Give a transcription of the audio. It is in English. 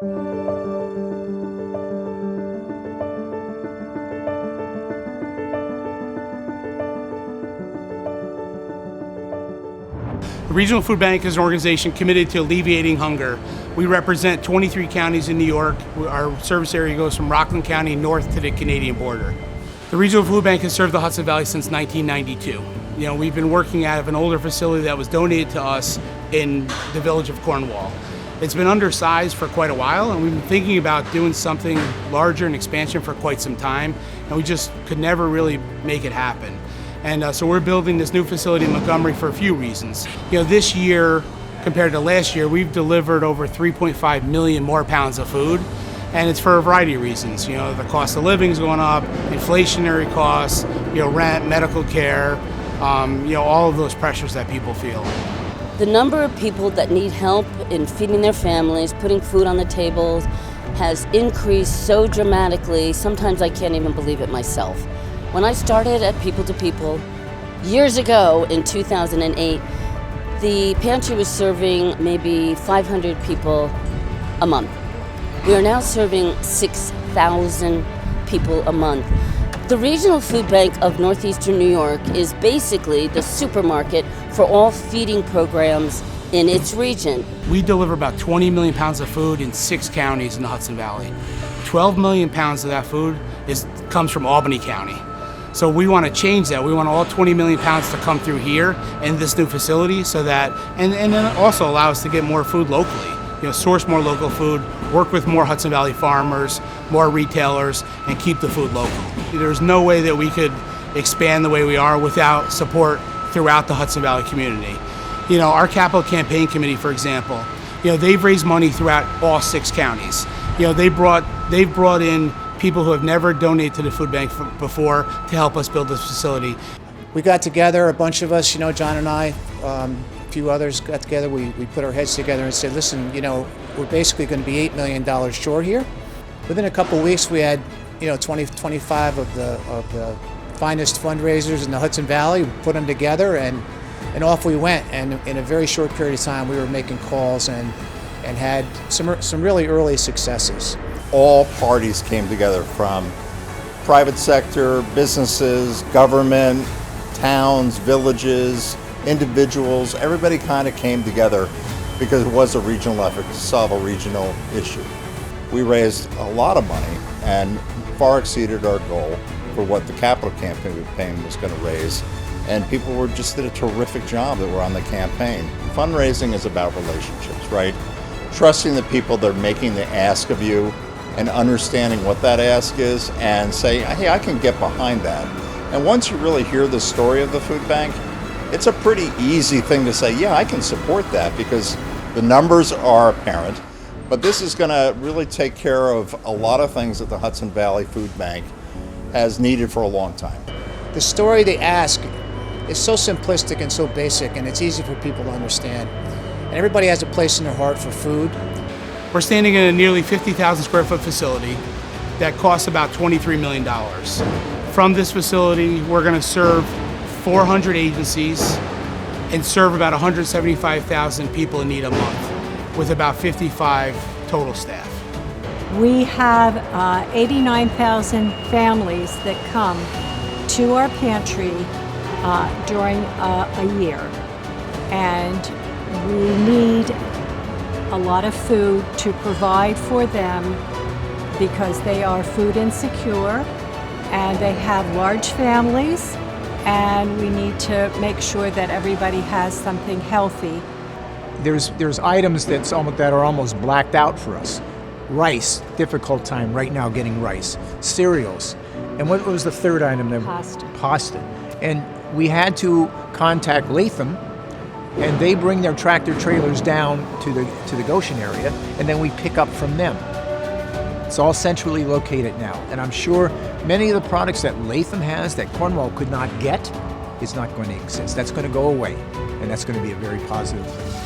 The Regional Food Bank is an organization committed to alleviating hunger. We represent 23 counties in New York. Our service area goes from Rockland County north to the Canadian border. The Regional Food Bank has served the Hudson Valley since 1992. We've been working out of an older facility that was donated to us in the village of Cornwall. It's been undersized for quite a while, and we've been thinking about doing something larger and expansion for quite some time, and we just could never really make it happen. And so we're building this new facility in Montgomery for a few reasons. This year, compared to last year, we've delivered over 3.5 million more pounds of food, and it's for a variety of reasons. The cost of living is going up, inflationary costs, rent, medical care, all of those pressures that people feel. The number of people that need help in feeding their families, putting food on the tables, has increased so dramatically, sometimes I can't even believe it myself. When I started at People to People years ago in 2008, the pantry was serving maybe 500 people a month. We are now serving 6,000 people a month. The Regional Food Bank of Northeastern New York is basically the supermarket for all feeding programs in its region. We deliver about 20 million pounds of food in 6 counties in the Hudson Valley. 12 million pounds of that food comes from Albany County. So we want to change that. We want all 20 million pounds to come through here in this new facility, so that, and then also allow us to get more food locally. Source more local food, work with more Hudson Valley farmers, more retailers, and keep the food local. There's no way that we could expand the way we are without support throughout the Hudson Valley community. Our capital campaign committee, for example, they've raised money throughout all 6 counties. They've brought in people who have never donated to the food bank before to help us build this facility. We got together, a bunch of us, John and I, a few others got together. We put our heads together and said, listen, we're basically going to be $8 million short here. Within a couple of weeks, we had 25 of the finest fundraisers in the Hudson Valley. We put them together and off we went. And in a very short period of time, we were making calls and had some really early successes. All parties came together, from private sector, businesses, government, towns, villages, individuals. Everybody kind of came together because it was a regional effort to solve a regional issue. We raised a lot of money and far exceeded our goal for what the capital campaign was going to raise. And people just did a terrific job that were on the campaign. Fundraising is about relationships, right? Trusting the people that are making the ask of you and understanding what that ask is and say, hey, I can get behind that. And once you really hear the story of the food bank, it's a pretty easy thing to say, yeah, I can support that because the numbers are apparent, but this is gonna really take care of a lot of things that the Hudson Valley Food Bank has needed for a long time. The story they ask is so simplistic and so basic, and it's easy for people to understand. And everybody has a place in their heart for food. We're standing in a nearly 50,000 square foot facility that costs about $23 million. From this facility, we're going to serve 400 agencies and serve about 175,000 people in need a month, with about 55 total staff. We have 89,000 families that come to our pantry during a year, and we need a lot of food to provide for them because they are food insecure and they have large families, and we need to make sure that everybody has something healthy. There's items that are almost blacked out for us. Rice, difficult time right now getting rice. Cereals. And what was the third item? Pasta. And we had to contact Latham, and they bring their tractor trailers down to the Goshen area, and then we pick up from them. It's all centrally located now, and I'm sure many of the products that Latham has that Cornwall could not get is not going to exist. That's going to go away, and that's going to be a very positive thing.